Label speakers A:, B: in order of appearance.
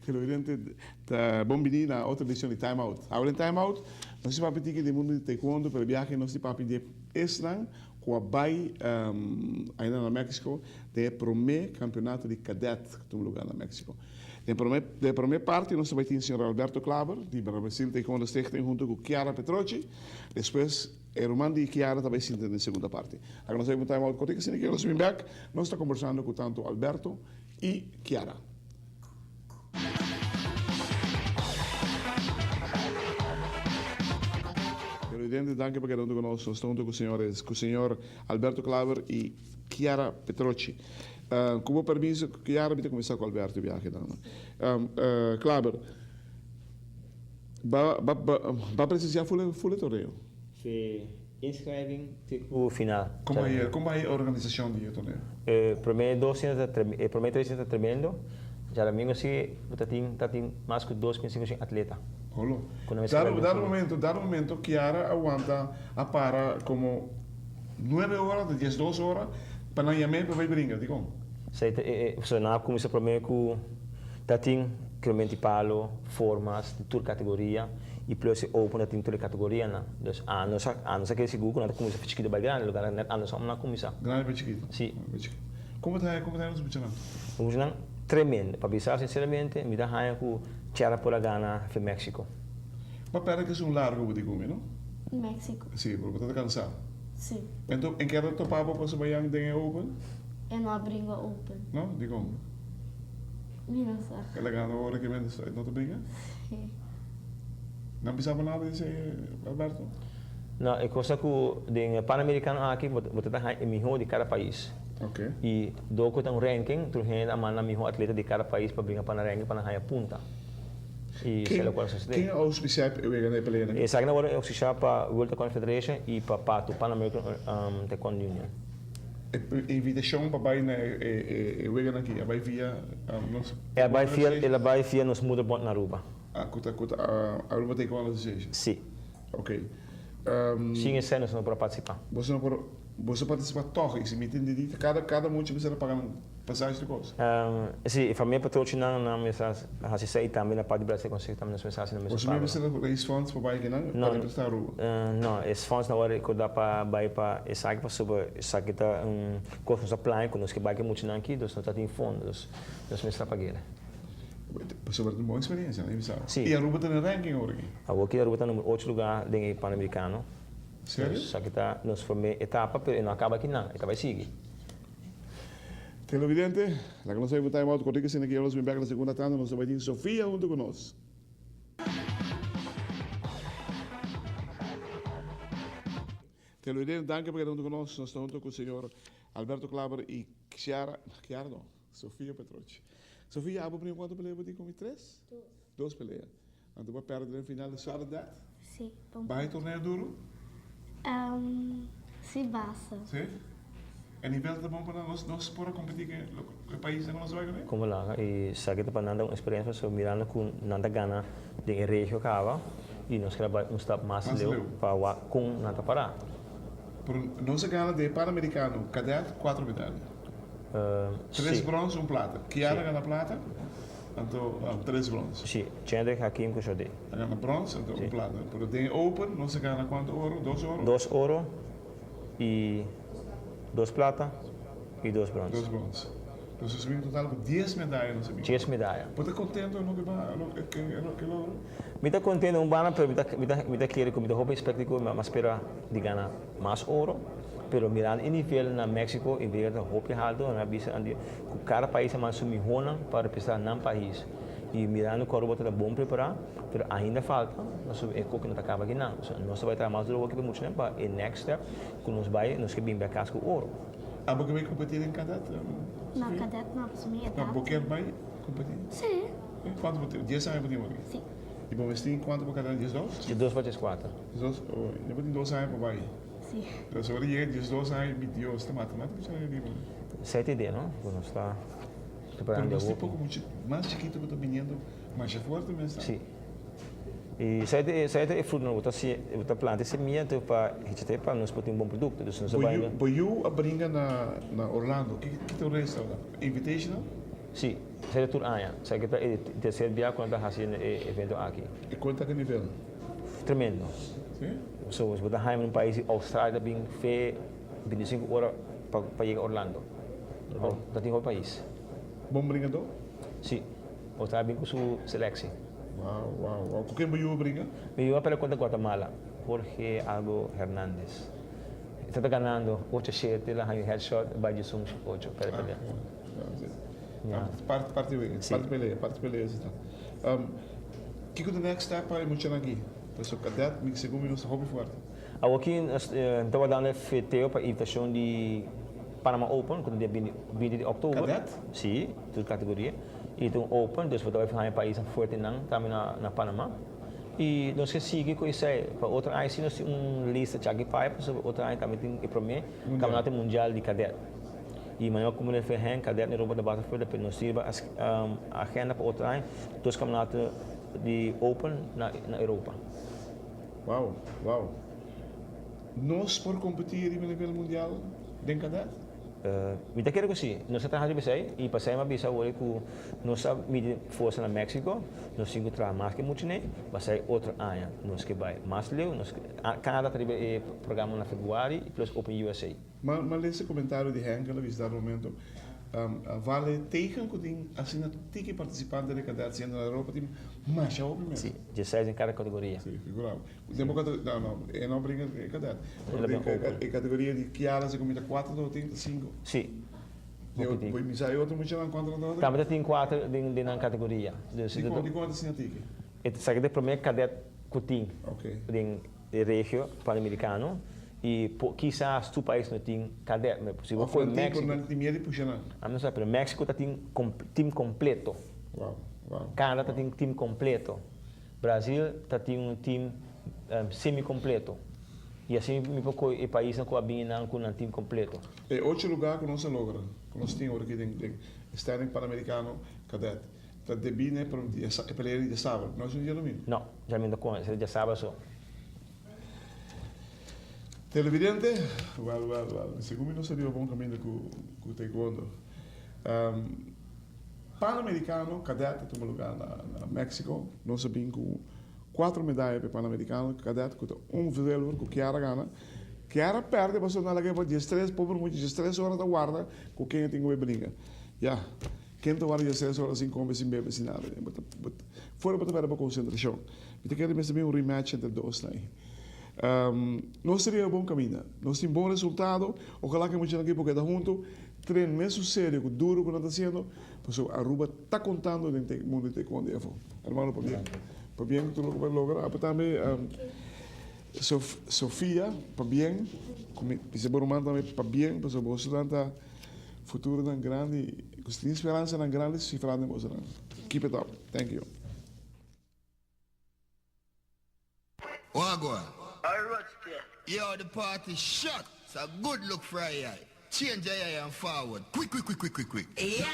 A: Evidente, tá bom menino na outra edição de Time Out. Agora em Time Out, nós se papi de mundo de taekwondo para viagem, nós se papi de Estran, com a Bai, ainda na México, de primeiro campeonato de cadete que tem lugar na México. De primeira parte, nós vai ter o senhor Alberto Klaber, de Brasil Taekwondo Stichting, junto com Chiara Petrocci. Depois, o Romano e Chiara também se entendem na segunda parte. Agora nós vamos Time Out, quando que nós vamos back, nós estamos conversando com tanto Alberto e Chiara. Presidente, danke per essere con noi. Sono con il signor Alberto Klaber e Chiara Petrocci. Come permesso, Chiara, abbiamo cominciato con Alberto viaje. Klaber, va precisare full torneo?
B: Sì, inschrijving tot final.
A: Come è l'organizzazione di torneo?
B: Per me 300 è tremendo. Já domingo sim, tem mais que 2,5 atleta.
A: Olha. Dado momento, Chiara aguanta a para como 9 horas, 10, 12 horas, para não ir para brincar, digo.
B: Você não começa primeiro com tem crementi palo, formas, de toda categoria e plus open tem toda categoria, né? Dus a não ser que esse Google não começa a ficar de grande lugar, net anders não começa.
A: Grande chiquito.
B: Sim.
A: Como tá nos funcionando?
B: Funcionando tremendo. Para pensar sinceramente, me dá raiva com Chiara por a Ghana para México.
A: Mas pera que é largo de comer, não?
C: México.
A: Sim, porque está cansado.
C: Sim.
A: Então, em que era topava para você ir em open?
C: Eu não abringo open.
A: Não? Digo.
C: Não sei.
A: Ela ganha a hora que vem não te brinca?
C: Sim.
A: Não pensava nada disso, Alberto?
B: Não, é coisa que o Pan-Americano aqui, você está em melhor de cada país.
A: Ok.
B: E do que tem um ranking, tu tem a mana melhor atleta de cada país para brincar para ranking para ganhar punta. E
A: quem é o auspiciar para ganhar pelea?
B: Essa agora é auspiciar para World Taekwondo Federation e para PATU, Pan American Taekwondo Union.
A: Invitação para ir na Wigan aqui, vai via
B: Ela vai via nos Moederbond na Aruba.
A: Aruba Taekwondo Association?
B: Sim.
A: Ok.
B: Sim, esse ano não para participar.
A: Você participa toch, isso me entende? Cada muito você paga passagem de coisa.
B: Sim, a minha patrocina na mensagem, a gente também na parte do Brasil consegue também nas mensagens na mensagem.
A: Você mesmo você raise funds para ir não? Para prestar a rua?
B: Não, esses funds na hora que dá para ir para essa aqui para sobre essa aqui tá coisa nos apply quando nós que vai que muito aqui, nós não tá tem fundos, nós me está pagando.
A: Você vai ter uma boa experiência, não é isso?
B: Sim.
A: E a Aruba tem ranking hoje?
B: A Aruba está no 8 lugar dentro do Pan-Americano.
A: Sério?
B: Só que está nos formei etapa, mas não acaba aqui não, vai seguir.
A: Televidente, la que nos vai botar em modo corrido, que nós vamos na segunda tanda, nós vamos ter Sofia junto conosco. Televidente, danke por estar junto conosco, nós estamos junto com o senhor Alberto Klaber e Chiara não, Sofia Petrocci. Sofia, a primeira quanto peleia você com 3? 2 peleias. Então vai perder no final de sua idade?
C: Sim.
A: Vai torneio duro?
C: Se basta.
A: Sim? A nível de bom para nós para competir com o país que nós vamos
B: Como lá, e sabe que para nada uma experiência sobre mirando com nada gana de região cava e nós queremos estar mais leu para com nada parar.
A: Não se ganha de Pan-Americano, cadete 4 medalhas. 3 bronze, 1 prata. Chiara ganha prata, então 3 bronze.
B: Sim, Chandra Hakim que eu dei.
A: Ganha bronze, então 1 prata. Pero tem Open, não se ganha quanto ouro? 2 ouro?
B: 2 ouro e 2 prata e 2 bronze.
A: 2 bronze. Então você subiu um total de 10 medalhas, não sabia?
B: 10 medalhas.
A: Você está contente no que louro?
B: Me está contente um bana, pero me está claro que me está expectativa, mas espera de ganhar mais ouro. Pero mirando em nível na México, em vez de hope alto, na bisa andi, cada país é mais sumihona para representar nam país. E mirando o corpo está bom preparar, pero ainda falta, nós é que não acaba aqui não. Nós vai trabalhar mais duro aqui para muito tempo, para o next step, que nós que bem bacas com ouro.
A: Ah, porque vai competir em cadete?
C: Não, cadete não, para mim é
A: Não, porque vai competir?
C: Sim.
A: Quanto você tem? 10 anos para ti?
C: Sim.
A: E bom, você tem quanto para cada 10 dólares?
B: De 2 para 4.
A: 10 dólares? Eu tenho 2 anos para vai.
C: Sí.
A: Entonces ahora llega 12 años, 22, está matemática, ¿sabes?
B: 7D, ¿no? Uno está
A: Pero
B: preparando
A: no
B: el
A: estoy
B: grupo.
A: poco más chiquito que está viniendo, más fuerte me está.
B: Sí. E saída é fruto, não está planta semente para a gente ter para nós ter um bom produto. Dus nós vai.
A: But you brinca na Orlando, que tu resta lá? Invitational?
B: Sim, saída tour aia. Sai que está terceiro dia quando está fazendo evento aqui.
A: E quanto que nível?
B: Tremendo.
A: Sim?
B: So, we gaan in een país, Australië, bem ver 25 horas para chegar a Orlando. Dat is een país.
A: Bom brincador?
B: Sim, Australië bem com sua seleção.
A: Wow. Com quem you brinca?
B: Eu vou para conta Guatemala, Jorge Algo Hernández. Está ganhando 8-7, lá tem headshot, vai de 8 para pelear.
A: Parte peleia. Que é o next step para o aqui? Então, cadet, me segundo minuto, hobby forte.
B: Aqui, estava dando FTO para a invitação de Panama Open, quando dia 20 de outubro.
A: Cadet?
B: Sim, toda categoria. E então Open, dus we gaan naar een país forte também na Panama. E nós que seguir com isso aí, para outra aí sim nós temos lista de aqui para outra aí também tem o primeiro campeonato mundial de cadet. E amanhã como ele fez cadet na Europa da Battlefield, depois nós temos a agenda para outra aí, dois campeonatos de Open na Europa.
A: Wow. Nós por competir em nível mundial em cadet?
B: Kita kira kasi, nós trabalhamos bisay, e passei uma bisa hoje que nós medir força na México, nós temos que trabalhar mais que muito nem, passei outra área, nós que vai mais leu, nós Canadá tem programa na Februário e plus Open USA.
A: Mas esse comentário de Henk, que está no momento, vale tegen que tem assim na tique participante de cadet sendo na Europa tem mais ao primeiro.
B: Sim, 16 em cada categoria.
A: Sim, figurava. Não brinca cadet. A categoria de Kiara se comenta 4 ou 5.
B: Sim.
A: Depois me saiu outro muito lá contra nós.
B: Também tem 4 dentro da categoria.
A: De quanto assim a tique?
B: Esse aqui é o primeiro cadet que tem
A: Ok.
B: de região pan-americano. E quizás tu país não tem cadet, mas possível
A: Foi
B: México.
A: Não tem medo de puxar.
B: Não sei, mas México tem time completo.
A: Wow.
B: Canadá tem time completo. Brasil tem time semi-completo. E assim, o país não combina com um time completo.
A: É outro lugar que nós logra, que nós temos aqui em Stanley Pan-Americano cadet. Está de bine para a peleia de sábado. Nós não dia domingo.
B: Não, já me dou conta, seria de sábado só.
A: Televidente, well. Segundo não seria um bom caminho com o taekwondo. Pan-americano, cadete, em um lugar na México, nós sabemos com 4 medalhas para Pan-americano, cadete, com 1 silver, com Kiara gana. Kiara perde, mas não é para 13, por muito 13 horas da guarda, com quem tem que brincar. Já, quem tem guarda 13 horas sem comer, sem beber, sem nada. Fora para ter concentração. Eu quero também um rematch entre dois, né? Nós seria um bom caminho, nós temos um bom resultado, ojalá que muita gente porque está junto, treino mesmo sério, duro que nós está fazendo, porque a Aruba está contando no mundo de taekwondo, hermano, para bem que tu não vai lograr, para também Sofia, para bem, como esse Boromão também para bem, para o estudante futuro tão grande, com esperança tão grande, se falar de você. Keep it up, thank you.
D: Wagwan. Yo, the party shot. It's a good look for a eye. Change your eye and forward. Quick.
E: Yeah.